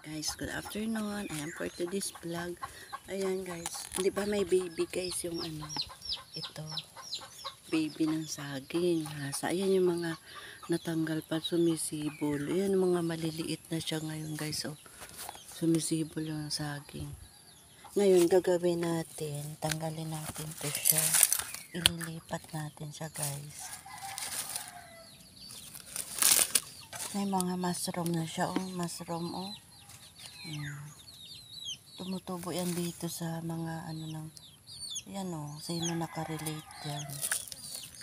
Guys, good afternoon. Ayan for today's vlog. Ayan guys, hindi ba may baby guys yung ito, baby ng saging. Sa ayan yung mga natanggal pa, sumisibol. Ayan yung mga maliliit na siya ngayon guys. Oh, sumisibol yung saging. Ngayon gagawin natin, tanggalin natin to siya. Ililipat natin siya guys. May mga mushroom na siya. Oh, mushroom oh. Tumutubo yan dito sa mga yan o, sino nakarelate dyan.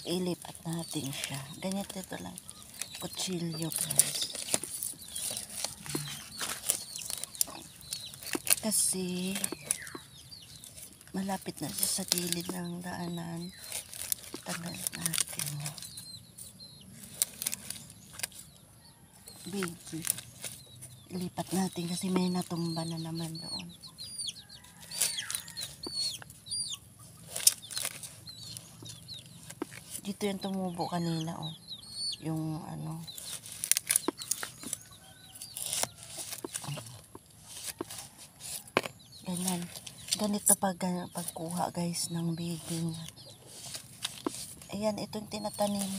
Ilipat natin siya. Ganito ito lang. Kutsilyo guys. Kasi malapit na siya sa gilid ng daanan. Tagal natin. Baby. Ilipat natin kasi may natumba na naman doon. Dito yung tumubo kanina oh. Yung ganyan. Ganito pagkuha guys ng baby niya. Ayan, itong tinatanim.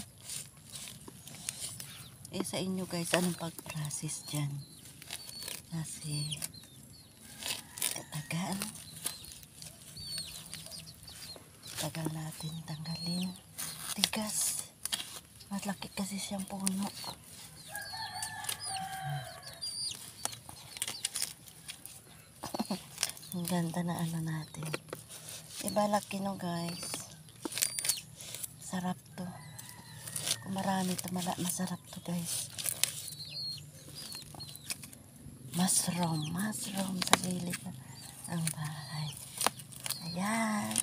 Sa inyo guys, anong pag-process dyan? Kasi tagal natin tanggalin. Tigas. Malaki kasi siyang puno. Ang ganda na natin. Iba laki no guys. Sarap to. Kung marami to, masarap to guys. Mushroom sa gilid ng bahay. Ayan.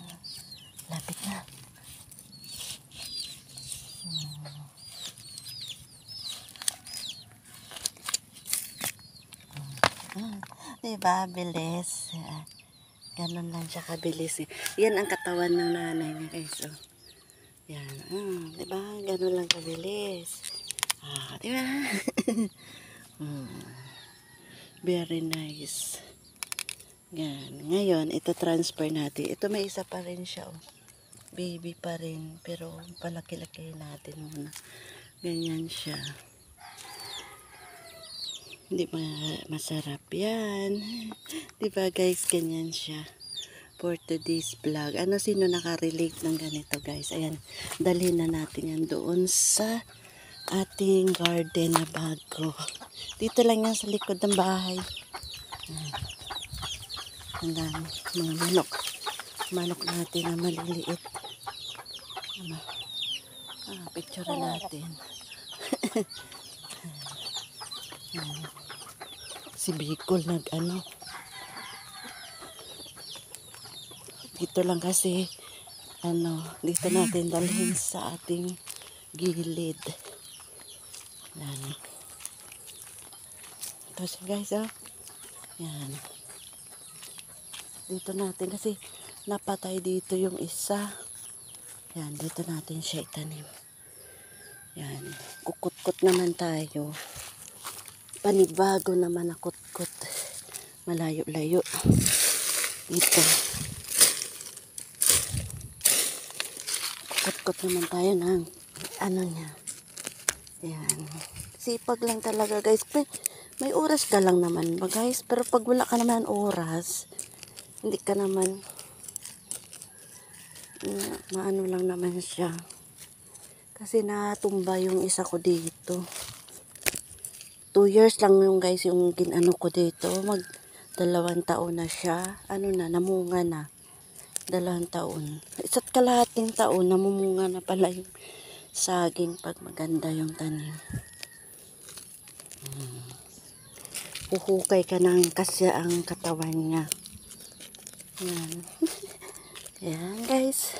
Lapit na. Diba, bilis. Ganun lang siya kabilis. Yan ang katawan ng nanay niya guys. Oh. Yan. Diba, ganun lang kabilis. Diba? Very nice. Yan. Ngayon, ito transfer natin. Ito may isa pa rin siya. Oh. Baby pa rin. Pero palaki-laki natin muna. Ganyan siya. Hindi masarap yan. Diba guys, ganyan siya. For today's vlog. Sino nakarelate ng ganito guys? Ayan, dalhin na natin yan doon sa ating garden na bago. Dito lang yan sa likod ng bahay. Ang dami, mga manok. Manok natin na maliliit. Picture natin. Si Bicol dito lang kasi dito natin dalhin sa ating gilid. Yan. Ito siya guys yan. Dito natin kasi napatay dito yung isa. Yan, dito natin siya itanim. Yan, kukut-kut naman tayo. Panibago naman na kut-kut. Malayo-layo. Dito. Kut-kut naman tayo ng niya. Yan. Sipag lang talaga guys. May oras ka lang naman ba guys. Pero pag wala ka naman oras, hindi ka naman maano lang naman siya. Kasi natumba yung isa ko dito. 2 years lang yung guys yung ginano ko dito. 2 taon na siya. Namunga na. 2 taon. 1.5 taon namumunga na pala yung saging pag maganda yung tanim. Huhukay ka ng kasi ang katawan niya. Yan. Yan guys.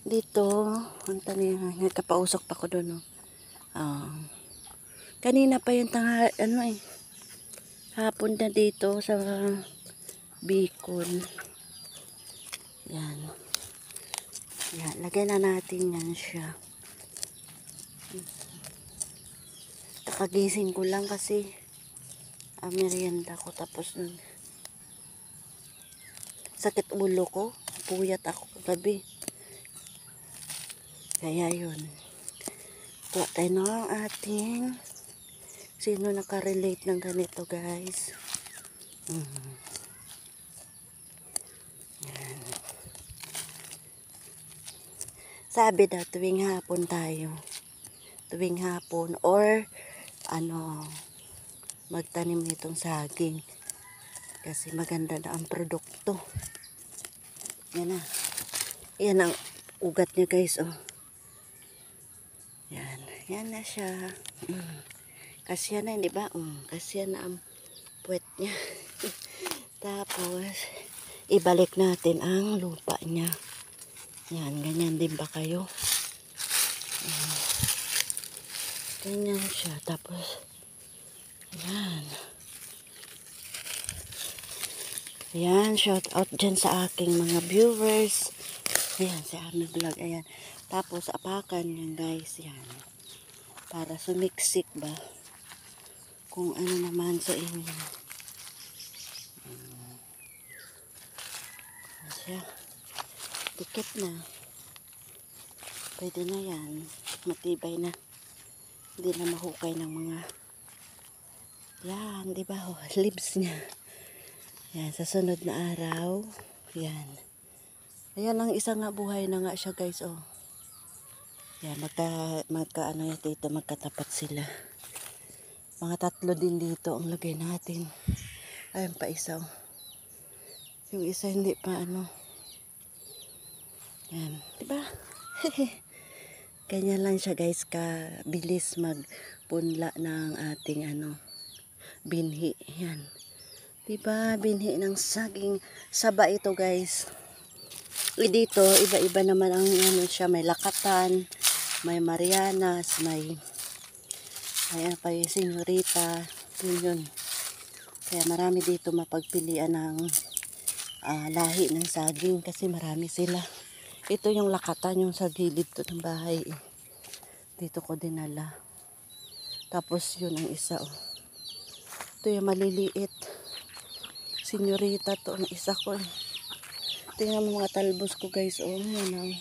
Dito, ang tanim, nagkapausok pa ko doon. Kanina pa yung hapon na dito sa Bicol. Yan. Yan, lagyan na natin yan siya. Kakagising ko lang kasi merienda ko. Tapos nun, sakit ulo ko. Puyat ako kagabi. Kaya yun. Kuha tayo ng ating sino nakarelate ng ganito guys. Yan. Sabi daw tuwing hapon tayo. Tuwing hapon or magtanim nitong saging. Kasi maganda na ang produkto. Yan na. Yan ang ugat niya guys. Oh. Yan. Yan na siya. Kasi yan na, di ba? Kasi yan na ang puwet niya. Tapos, ibalik natin ang lupa niya. Yan. Ganyan din ba kayo? Ganyan siya. Tapos, yan. Ayan, shout out dyan sa aking mga viewers. Ayan, si Army Vlog. Ayan. Tapos, apakan yan guys. Yan. Para sumiksik ba? Kung ano naman sa inyo. Asya. Dikit na. Pwede na yan. Matibay na. Hindi na mahukay ng mga yan, di ba? Oh, leaves niya. Yan, sa sunod na araw. Yan. Ayan ang isa nga buhay na nga siya guys, oh. Yan, ano yan dito, magkatapat sila. Mga 3 din dito ang lagay natin. Ayan pa isa, oh. Yung isa hindi pa ano. Yan, diba? Ganyan lang siya guys, kabilis magpunla ng ating binhi. Yan. Diba, binhi ng saging saba ito guys. Dito, iba-iba naman ang siya. May lakatan, may marianas, may pa yung senyorita. Yun. Kaya marami dito mapagpilian ng lahi ng saging kasi marami sila. Ito yung lakatan, yung sa gilid to ng bahay. Dito ko dinala. Tapos yun ang isa. Oh. Ito yung maliliit. Senyorita to ang isa ko. Tingnan mo mga talbos ko guys. Oh, yan.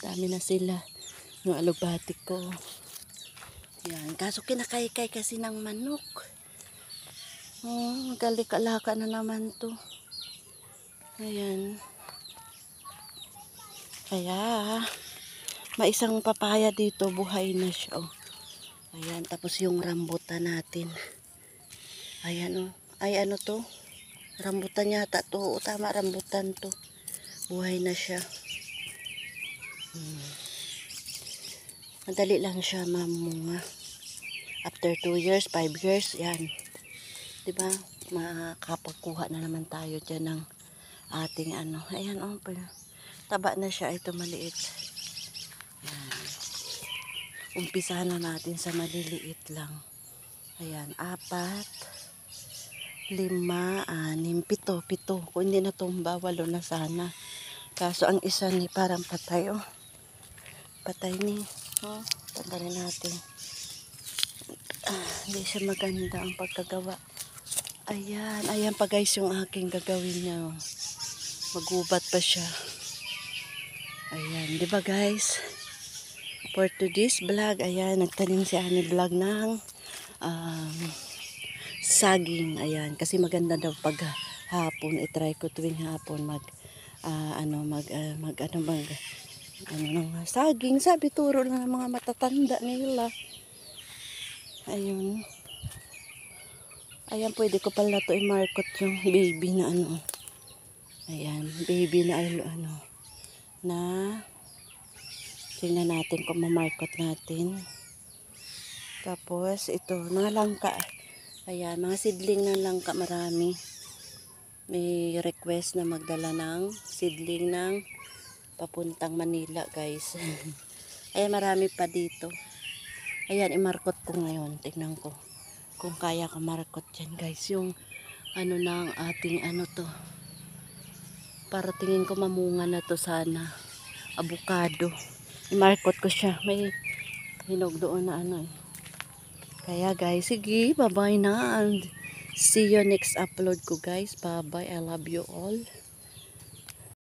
Dami na sila. Yung alugbatik ko. Yan. Kaso kinakaykay kasi ng manok. Oh, galikalaka na naman to. Ayan. Kaya, may isang papaya dito. Buhay na siya. Oh. Ayan. Tapos yung rambutan natin. Ayan oh. Ay ano to? Rambutan yata to. O, tama, rambutan to. Buhay na siya. Madali lang siya mamunga. After 2 years, 5 years, yan. Diba? Makakapagkuha na naman tayo dyan ng ating Ayan oh. Taba na siya. Ito maliit. Yan. Umpisa na natin sa maliliit lang. Ayan. 4, 5, 6, 7. Kung hindi natumba, 8 na sana. Kaso ang isa ni parang patay, oh. Patay ni. Oh, tanggalin natin. Hindi siya maganda ang pagkagawa. Ayan. Ayan pa guys yung aking gagawin niya. Oh. Magubat pa siya. Ayan. Diba guys? For today's vlog, ayan. Nagtanim si Army Vlog ng saging. Ayan. Kasi maganda daw pag hapon. I-try ko tuwing hapon saging. Sabi turo lang ng mga matatanda nila. Ayun. Ayan, pwede ko pala to i-market yung baby na Ayan, baby na na tingnan natin kung ma-market natin. Tapos ito, mga langka. Ayan, mga seedling ng langka marami. May request na magdala ng seedling ng papuntang Manila, guys. Ayan, marami pa dito. Ayan, i-market ko ngayon. Tingnan ko kung kaya ko market dyan, guys. Yung ng ating to. Para tingin ko mamunga na to sana. Avocado. I-market ko siya. May hinog doon na Kaya guys, sige, bye-bye na. And see you next upload ko guys. Bye-bye. I love you all.